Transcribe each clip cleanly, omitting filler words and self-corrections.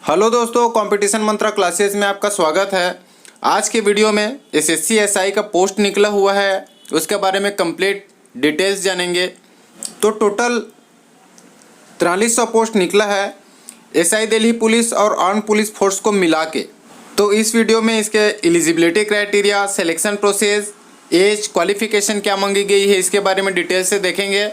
Hello दोस्तों, competition मंत्रा classes में आपका स्वागत है। आज के वीडियो में एसएससी एसआई का पोस्ट निकला हुआ है, उसके बारे में कंप्लीट डिटेल्स जानेंगे। तो टोटल 4300 पोस्ट निकला है एसआई दिल्ली पुलिस और आर्म पुलिस फोर्स को मिला के। तो इस वीडियो में इसके eligibility criteria, selection process, age, qualification क्या मांगी गई है, इसके बारे में डिटेल से देखेंगे।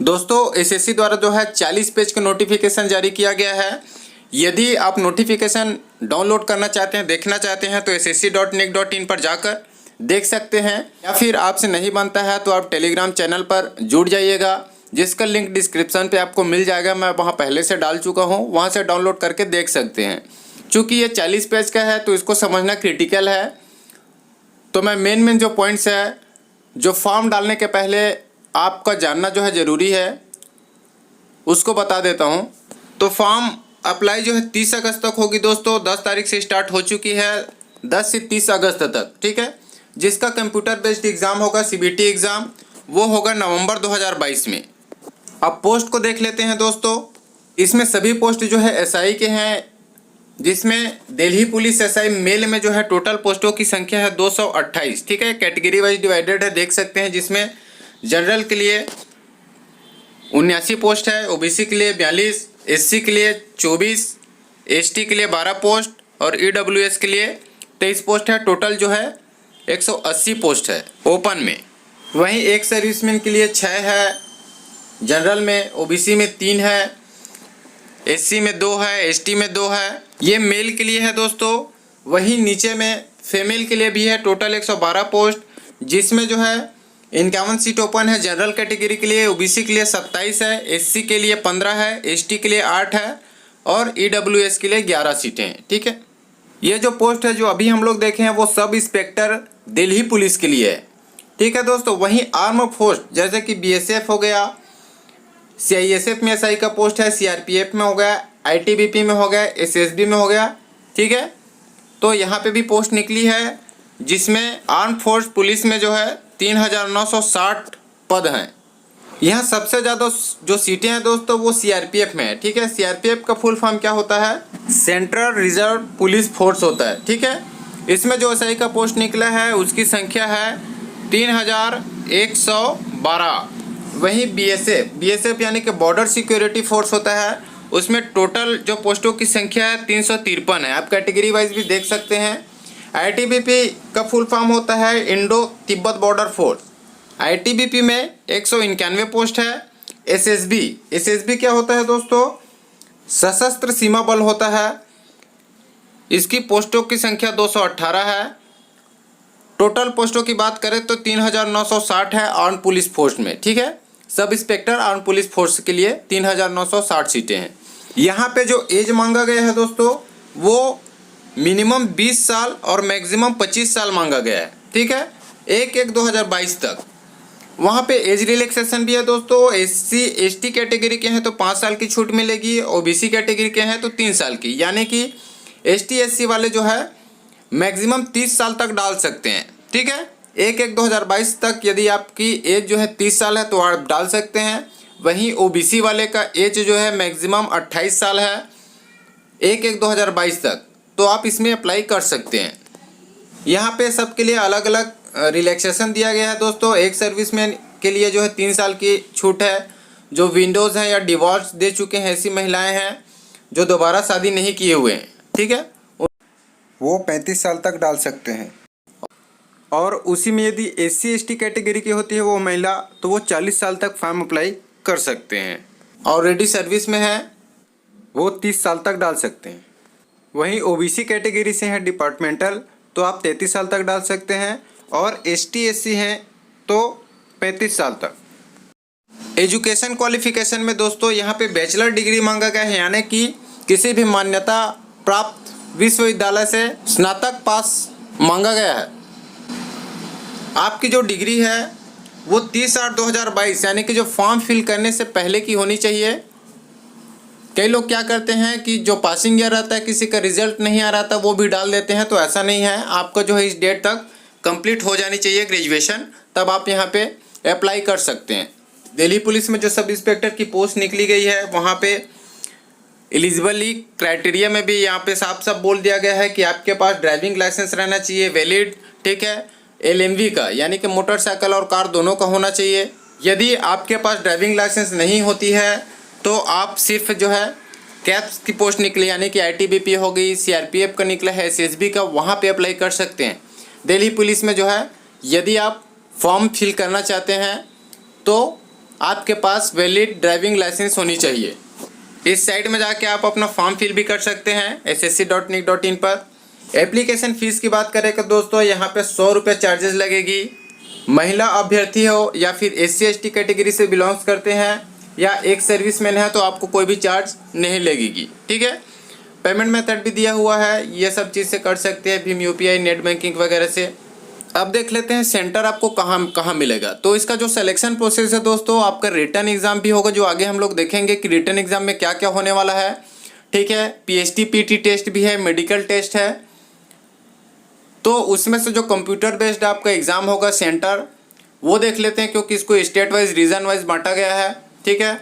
दोस्तों, एसएससी द्वारा जो है 40 पेज का नोटिफिकेशन जारी किया गया है। यदि आप नोटिफिकेशन डाउनलोड करना चाहते हैं, देखना चाहते हैं, तो ssc.nic.in पर जाकर देख सकते हैं, या फिर आपसे नहीं बनता है तो आप टेलीग्राम चैनल पर जुड़ जाइएगा, जिसका लिंक डिस्क्रिप्शन पे आपको मिल जाएगा। मैं वहाँ पहले से डाल चुका हूँ, वहाँ से डाउनलोड करके देख सकते हैं। चूँकि ये 40 पेज का है तो इसको समझना क्रिटिकल है। तो मैं मेन जो पॉइंट्स है, जो फॉर्म डालने के पहले आपका जानना जो है ज़रूरी है, उसको बता देता हूँ। तो फॉर्म अप्लाई जो है 30 अगस्त तक होगी दोस्तों। 10 तारीख से स्टार्ट हो चुकी है, 10 से 30 अगस्त तक, ठीक है। जिसका कंप्यूटर बेस्ड एग्ज़ाम होगा, सीबीटी एग्ज़ाम, वो होगा नवंबर 2022 में। अब पोस्ट को देख लेते हैं दोस्तों। इसमें सभी पोस्ट जो है एसआई के हैं, जिसमें दिल्ली पुलिस एसआई मेल में जो है टोटल पोस्टों की संख्या है 228, ठीक है। कैटेगरी वाइज डिवाइडेड है, देख सकते हैं, जिसमें जनरल के लिए 79 पोस्ट है, ओबीसी के लिए 42, एससी के लिए 24, एसटी के लिए 12 पोस्ट और ईडब्ल्यूएस के लिए 23 पोस्ट है। टोटल जो है 180 पोस्ट है ओपन में। वहीं एक सर्विसमैन के लिए 6 है, जनरल में, ओबीसी में 3 है, एससी में 2 है, एसटी में 2 है। ये मेल के लिए है दोस्तों। वहीं नीचे में फीमेल के लिए भी है, टोटल 112 पोस्ट, जिसमें जो है 51 सीट ओपन है जनरल कैटेगरी के लिए, ओबीसी के लिए 27 है, एससी के लिए 15 है, एसटी के लिए 8 है और ईडब्ल्यूएस के लिए 11 सीटें हैं, ठीक है। ये जो पोस्ट है जो अभी हम लोग देखे हैं वो सब इंस्पेक्टर दिल्ली पुलिस के लिए है, ठीक है दोस्तों। वहीं आर्म फोर्स जैसे कि बीएसएफ हो गया, सीआईएसएफ में एसआई का पोस्ट है, सीआरपीएफ में हो गया, आईटीबीपी में हो गया, एसएसबी में हो गया, ठीक है। तो यहाँ पे भी पोस्ट निकली है, जिसमें आर्म फोर्स पुलिस में जो है 3960 पद हैं। यहाँ सबसे ज़्यादा जो सीटें हैं दोस्तों वो सीआरपीएफ में है, ठीक है। सीआरपीएफ का फुल फॉर्म क्या होता है? सेंट्रल रिजर्व पुलिस फोर्स होता है, ठीक है। इसमें जो एसआई का पोस्ट निकला है उसकी संख्या है 3112। वहीं बीएसएफ यानी कि बॉर्डर सिक्योरिटी फोर्स होता है, उसमें टोटल जो पोस्टों की संख्या है 353 है। आप कैटेगरी वाइज भी देख सकते हैं। आईटीबीपी का फुल फॉर्म होता है Indo Tibet border force. ITBP में 191 पोस्ट है। एसएसबी क्या होता है दोस्तों? सशस्त्र सीमा बल होता है। इसकी पोस्टों की संख्या 218 है। टोटल पोस्टों की बात करें तो 3960 है आर्म पुलिस फोर्स में, ठीक है। Sub inspector arm police force के लिए 3960 सीटें हैं। यहाँ पे जो एज मांगा गया है दोस्तों वो मिनिमम 20 साल और मैक्सिमम 25 साल मांगा गया है, ठीक है, 1/1/2022 तक। वहाँ पे एज रिलैक्सेशन भी है दोस्तों। एससी एसटी कैटेगरी के हैं तो 5 साल की छूट मिलेगी, ओबीसी कैटेगरी के हैं तो 3 साल की, यानी कि एसटी एससी वाले जो है मैक्सिमम 30 साल तक डाल सकते हैं, ठीक है। 1/1/2022 तक यदि आपकी एज जो है 30 साल है तो आप डाल सकते हैं। वहीं ओबीसी वाले का एज जो है मैक्सिमम 28 साल है 1/1/2022 तक, तो आप इसमें अप्लाई कर सकते हैं। यहाँ पे सबके लिए अलग अलग रिलैक्सेशन दिया गया है दोस्तों। एक सर्विसमैन के लिए जो है 3 साल की छूट है। जो विंडोज़ हैं या डिवोर्स दे चुके हैं ऐसी महिलाएं हैं जो दोबारा शादी नहीं किए हुए हैं, ठीक है, वो 35 साल तक डाल सकते हैं। और उसी में यदि एससी एसटी कैटेगरी की होती है वो महिला, तो वो 40 साल तक फॉर्म अप्लाई कर सकते हैं। ऑलरेडी सर्विस में है वो 30 साल तक डाल सकते हैं। वहीं ओबीसी कैटेगरी से हैं डिपार्टमेंटल, तो आप 33 साल तक डाल सकते हैं। और एसटी एससी हैं तो 35 साल तक। एजुकेशन क्वालिफिकेशन में दोस्तों यहाँ पे बैचलर डिग्री मांगा गया है, यानी कि किसी भी मान्यता प्राप्त विश्वविद्यालय से स्नातक पास मांगा गया है। आपकी जो डिग्री है वो 30/8/2022 यानी कि जो फॉर्म फिल करने से पहले की होनी चाहिए। कई लोग क्या करते हैं कि जो पासिंग ईयर रहता है, किसी का रिजल्ट नहीं आ रहा था, वो भी डाल देते हैं। तो ऐसा नहीं है, आपका जो है इस डेट तक कंप्लीट हो जानी चाहिए ग्रेजुएशन, तब आप यहाँ पे अप्लाई कर सकते हैं। दिल्ली पुलिस में जो सब इंस्पेक्टर की पोस्ट निकली गई है वहाँ पे एलिजिबली क्राइटेरिया में भी यहाँ पे साफ साफ बोल दिया गया है कि आपके पास ड्राइविंग लाइसेंस रहना चाहिए वैलिड, ठीक है, LMV का यानी कि मोटरसाइकिल और कार दोनों का होना चाहिए। यदि आपके पास ड्राइविंग लाइसेंस नहीं होती है तो आप सिर्फ जो है कैप्स की पोस्ट निकली यानी कि ITBP हो गई, CRPF का निकला है, SSB का, वहाँ पे अप्लाई कर सकते हैं। दिल्ली पुलिस में जो है यदि आप फॉर्म फिल करना चाहते हैं तो आपके पास वैलिड ड्राइविंग लाइसेंस होनी चाहिए। इस साइट में जाके आप अपना फॉर्म फिल भी कर सकते हैं ssc.nic.in पर। एप्लीकेशन फ़ीस की बात करें तो दोस्तों यहाँ पे 100 रुपये चार्जेस लगेगी। महिला अभ्यर्थी हो या फिर SC/ST कैटेगरी से बिलोंग्स करते हैं या एक सर्विसमैन है तो आपको कोई भी चार्ज नहीं लगेगी, ठीक है। पेमेंट मेथड भी दिया हुआ है, ये सब चीज़ से कर सकते हैं, भीम UPI, नेट बैंकिंग वगैरह से। अब देख लेते हैं सेंटर आपको कहाँ मिलेगा। तो इसका जो सिलेक्शन प्रोसेस है दोस्तों, आपका रिटर्न एग्ज़ाम भी होगा, जो आगे हम लोग देखेंगे कि रिटर्न एग्ज़ाम में क्या क्या होने वाला है, ठीक है। PST PT टेस्ट भी है, मेडिकल टेस्ट है। तो उसमें से जो कंप्यूटर बेस्ड आपका एग्ज़ाम होगा सेंटर, वो देख लेते हैं, क्योंकि इसको स्टेट वाइज रीजन वाइज बांटा गया है, ठीक है।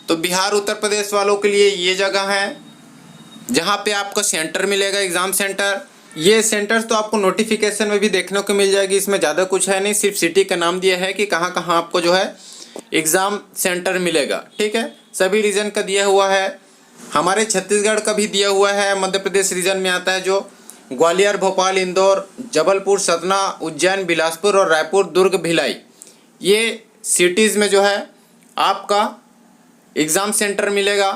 तो बिहार उत्तर प्रदेश वालों के लिए ये जगह है जहाँ पे आपका सेंटर मिलेगा, एग्ज़ाम सेंटर। ये सेंटर्स तो आपको नोटिफिकेशन में भी देखने को मिल जाएगी, इसमें ज़्यादा कुछ है नहीं, सिर्फ सिटी का नाम दिया है कि कहाँ कहाँ आपको जो है एग्ज़ाम सेंटर मिलेगा, ठीक है। सभी रीजन का दिया हुआ है, हमारे छत्तीसगढ़ का भी दिया हुआ है, मध्य प्रदेश रीजन में आता है, जो ग्वालियर, भोपाल, इंदौर, जबलपुर, सतना, उज्जैन, बिलासपुर और रायपुर, दुर्ग, भिलाई, ये सिटीज़ में जो है आपका एग्ज़ाम सेंटर मिलेगा।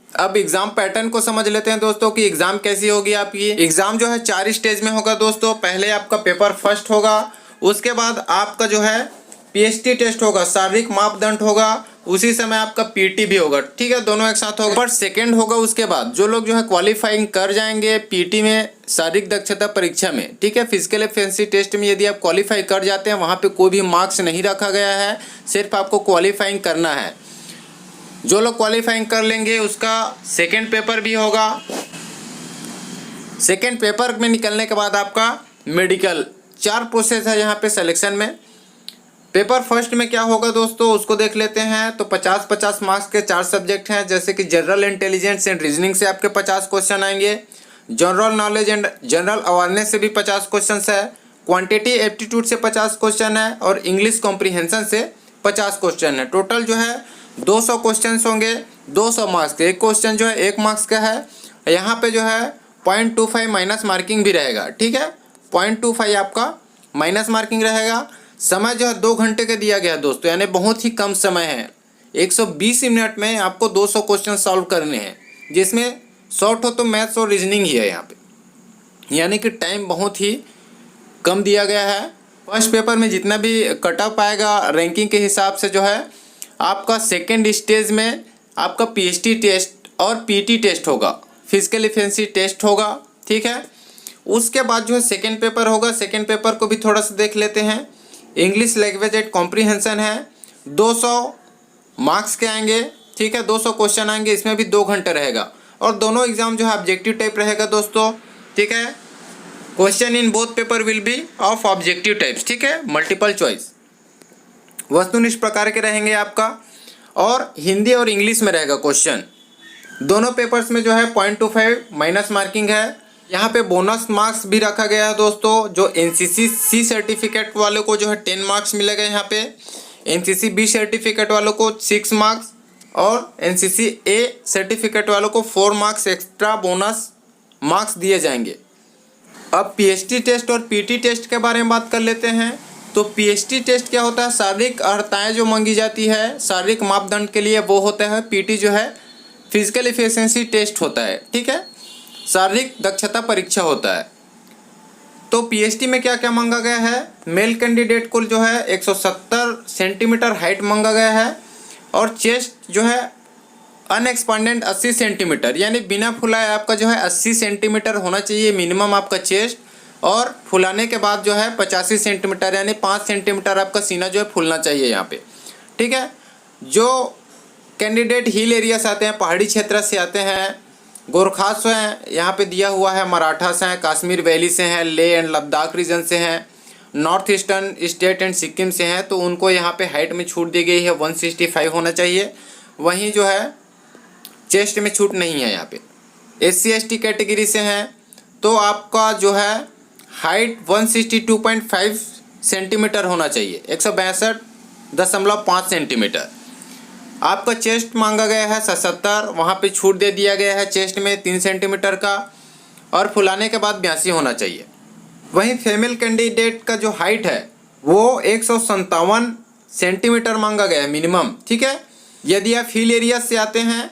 अब एग्ज़ाम पैटर्न को समझ लेते हैं दोस्तों कि एग्ज़ाम कैसी होगी आपकी। एग्ज़ाम जो है 4 स्टेज में होगा दोस्तों। पहले आपका पेपर फर्स्ट होगा, उसके बाद आपका जो है PST टेस्ट होगा, शारीरिक मापदंड होगा, उसी समय आपका PT भी होगा, ठीक है, दोनों एक साथ होगा। पर सेकंड होगा उसके बाद जो लोग जो है क्वालिफाइंग कर जाएंगे PT में, शारीरिक दक्षता परीक्षा में, ठीक है, फिजिकल एफिशिएंसी टेस्ट में यदि आप क्वालिफाई कर जाते हैं, वहाँ पे कोई भी मार्क्स नहीं रखा गया है, सिर्फ आपको क्वालिफाइंग करना है। जो लोग क्वालिफाइंग कर लेंगे उसका सेकेंड पेपर भी होगा। सेकेंड पेपर में निकलने के बाद आपका मेडिकल। 4 प्रोसेस है यहाँ पे सिलेक्शन में। पेपर फर्स्ट में क्या होगा दोस्तों, उसको देख लेते हैं। तो 50-50 मार्क्स के 4 सब्जेक्ट हैं, जैसे कि जनरल इंटेलिजेंस एंड रीजनिंग से आपके 50 क्वेश्चन आएंगे, general knowledge and general awareness से भी 50 क्वेश्चन है, क्वांटिटी एप्टीट्यूड से 50 क्वेश्चन है और इंग्लिश कॉम्प्रीहेंशन से 50 क्वेश्चन है। टोटल जो है 200 क्वेश्चन होंगे, 200 मार्क्स के। एक क्वेश्चन जो है 1 मार्क्स का है। यहाँ पे जो है 0.25 माइनस मार्किंग भी रहेगा, ठीक है, 0.25 आपका माइनस मार्किंग रहेगा। समय जो है 2 घंटे का दिया गया है दोस्तों, यानी बहुत ही कम समय है। 120 मिनट में आपको 200 क्वेश्चन सॉल्व करने हैं, जिसमें शॉर्ट हो तो मैथ्स और रीजनिंग ही है यहाँ पे, यानी कि टाइम बहुत ही कम दिया गया है। फर्स्ट पेपर में जितना भी कट ऑफ आएगा रैंकिंग के हिसाब से जो है आपका सेकेंड स्टेज में आपका PST टेस्ट और PT टेस्ट होगा, फिजिकल एफिशिएंसी टेस्ट होगा, ठीक है। उसके बाद जो है सेकेंड पेपर होगा। सेकेंड पेपर को भी थोड़ा सा देख लेते हैं। इंग्लिश लैंग्वेज एंड कॉम्प्रीहेंशन है, 200 मार्क्स के आएंगे, ठीक है, 200 क्वेश्चन आएंगे, इसमें भी 2 घंटे रहेगा। और दोनों एग्जाम जो है ऑब्जेक्टिव टाइप रहेगा दोस्तों, ठीक है। Question in both paper will be of objective types, ठीक है, मल्टीपल चॉइस, वस्तुनिष्ठ प्रकार के रहेंगे आपका, और हिंदी और इंग्लिश में रहेगा क्वेश्चन। दोनों पेपर्स में जो है 0.25 माइनस मार्किंग है। यहाँ पे बोनस मार्क्स भी रखा गया है दोस्तों। जो NCC C सर्टिफिकेट वालों को जो है 10 मार्क्स मिलेगा यहाँ पे, NCC B सर्टिफिकेट वालों को 6 मार्क्स और NCC A सर्टिफिकेट वालों को 4 मार्क्स एक्स्ट्रा बोनस मार्क्स दिए जाएंगे। अब PST टेस्ट और PT टेस्ट के बारे में बात कर लेते हैं। तो PST टेस्ट क्या होता है, शारीरिक अर्हताएँ जो मांगी जाती है शारीरिक मापदंड के लिए वो होता है। PT जो है फिजिकल एफिशिएंसी टेस्ट होता है, ठीक है, शारीरिक दक्षता परीक्षा होता है। तो PST में क्या क्या मांगा गया है, मेल कैंडिडेट को जो है 170 सेंटीमीटर हाइट मांगा गया है और चेस्ट जो है अनएक्सपांडेड 80 सेंटीमीटर, यानी बिना फुलाए आपका जो है 80 सेंटीमीटर होना चाहिए मिनिमम आपका चेस्ट, और फुलाने के बाद जो है 85 सेंटीमीटर यानी 5 सेंटीमीटर आपका सीना जो है फूलना चाहिए यहाँ पे, ठीक है। जो कैंडिडेट हिल एरिया से आते हैं, पहाड़ी क्षेत्र से आते हैं, गोरखास हैं, यहाँ पे दिया हुआ है, मराठास हैं, कश्मीर वैली से हैं, लेह एंड लद्दाख रीजन से हैं, north eastern state and Sikkim से हैं, तो उनको यहाँ पे हाइट में छूट दी गई है, 165 होना चाहिए। वहीं जो है चेस्ट में छूट नहीं है यहाँ पे। SC/ST कैटेगरी से हैं तो आपका जो है हाइट 162.5 सेंटीमीटर होना चाहिए, 162.5 सेंटीमीटर। आपका चेस्ट मांगा गया है 77, वहाँ पे छूट दे दिया गया है चेस्ट में 3 सेंटीमीटर का, और फुलाने के बाद 82 होना चाहिए। वहीं फीमेल कैंडिडेट का जो हाइट है वो 157 सेंटीमीटर मांगा गया है मिनिमम, ठीक है। यदि आप हिल एरिया से आते हैं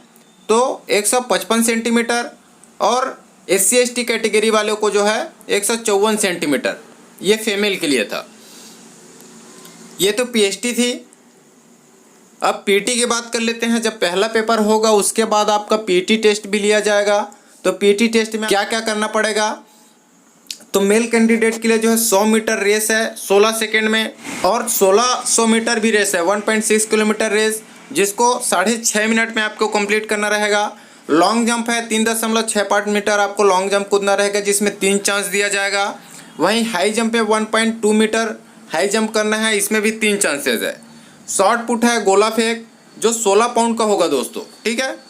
तो 155 सेंटीमीटर, और SC/ST कैटेगरी वालों को जो है 154 सेंटीमीटर, ये फीमेल के लिए था। ये तो PST थी। अब PT की बात कर लेते हैं। जब पहला पेपर होगा उसके बाद आपका PT टेस्ट भी लिया जाएगा। तो PT टेस्ट में क्या क्या करना पड़ेगा, तो मेल कैंडिडेट के लिए जो है 100 मीटर रेस है 16 सेकेंड में, और 1600 मीटर भी रेस है 1.6 किलोमीटर रेस, जिसको 6.5 मिनट में आपको कंप्लीट करना रहेगा। लॉन्ग जंप है 3.65 मीटर, आपको लॉन्ग जंप कूदना रहेगा जिसमें 3 चांस दिया जाएगा। वहीं हाई जंप है 1.2 मीटर हाई जंप करना है, इसमें भी 3 चांसेस है। शॉर्ट पुट है गोला फेंक जो 16 पाउंड का होगा दोस्तों, ठीक है,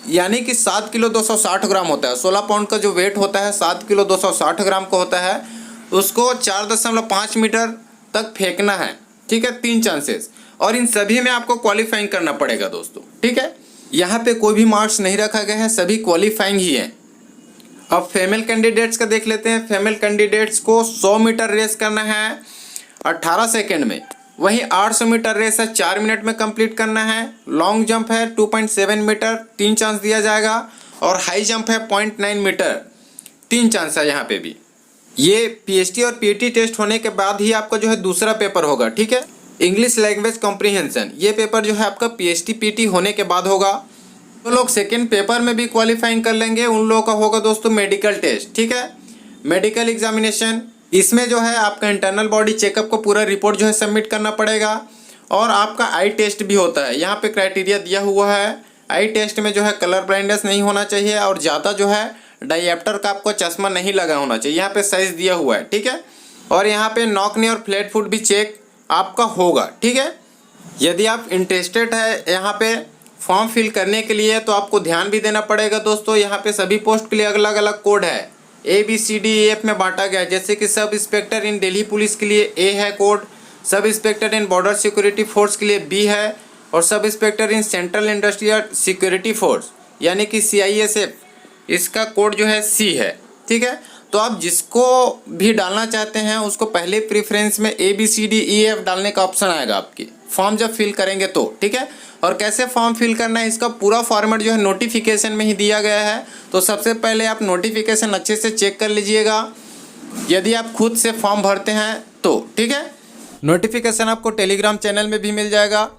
यानी कि 7 किलो 260 ग्राम होता है। 16 पाउंड का जो वेट होता है 7 किलो 260 ग्राम का होता है, उसको 4.5 मीटर तक फेंकना है, ठीक है, 3 चांसेस। और इन सभी में आपको क्वालिफाइंग करना पड़ेगा दोस्तों, ठीक है। यहाँ पे कोई भी मार्क्स नहीं रखा गया है, सभी क्वालिफाइंग ही है। अब फीमेल कैंडिडेट्स का देख लेते हैं। फीमेल कैंडिडेट्स को 100 मीटर रेस करना है 18 सेकेंड में। वहीं 800 मीटर रेस है 4 मिनट में कंप्लीट करना है। लॉन्ग जंप है 2.7 मीटर, 3 चांस दिया जाएगा। और हाई जंप है 0.9 मीटर, 3 चांस है यहाँ पे भी। ये PST और PT टेस्ट होने के बाद ही आपका जो है दूसरा पेपर होगा, ठीक है, इंग्लिश लैंग्वेज कॉम्प्रीहेंशन। ये पेपर जो है आपका PST PT होने के बाद होगा। तो लोग सेकेंड पेपर में भी क्वालिफाइंग कर लेंगे, उन लोगों का होगा दोस्तों मेडिकल टेस्ट, ठीक है, मेडिकल एग्जामिनेशन। इसमें जो है आपका इंटरनल बॉडी चेकअप को पूरा रिपोर्ट जो है सबमिट करना पड़ेगा। और आपका आई टेस्ट भी होता है, यहाँ पे क्राइटेरिया दिया हुआ है। आई टेस्ट में जो है कलर ब्लाइंडनेस नहीं होना चाहिए, और ज़्यादा जो है डायप्टर का आपको चश्मा नहीं लगा होना चाहिए, यहाँ पे साइज दिया हुआ है, ठीक है। और यहाँ पे नॉक नी और फ्लैट फुट भी चेक आपका होगा, ठीक है। यदि आप इंटरेस्टेड है यहाँ पे फॉर्म फिल करने के लिए तो आपको ध्यान भी देना पड़ेगा दोस्तों। यहाँ पे सभी पोस्ट के लिए अलग अलग कोड है, ABCDEF में बांटा गया है। जैसे कि सब इंस्पेक्टर इन दिल्ली पुलिस के लिए A है कोड, सब इंस्पेक्टर इन बॉर्डर सिक्योरिटी फोर्स के लिए B है, और sub inspector in central industrial security force यानी कि CISF, इसका कोड जो है C है, ठीक है। तो आप जिसको भी डालना चाहते हैं उसको पहले प्रेफरेंस में ABCDEF डालने का ऑप्शन आएगा आपकी फॉर्म जब फिल करेंगे तो, ठीक है। और कैसे फॉर्म फिल करना है इसका पूरा फॉर्मेट जो है नोटिफिकेशन में ही दिया गया है। तो सबसे पहले आप नोटिफिकेशन अच्छे से चेक कर लीजिएगा यदि आप खुद से फॉर्म भरते हैं तो, ठीक है। नोटिफिकेशन आपको टेलीग्राम चैनल में भी मिल जाएगा।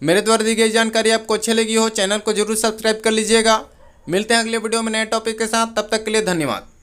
मेरे द्वारा दी गई जानकारी आपको अच्छी लगी हो, चैनल को जरूर सब्सक्राइब कर लीजिएगा। मिलते हैं अगले वीडियो में नए टॉपिक के साथ, तब तक के लिए धन्यवाद।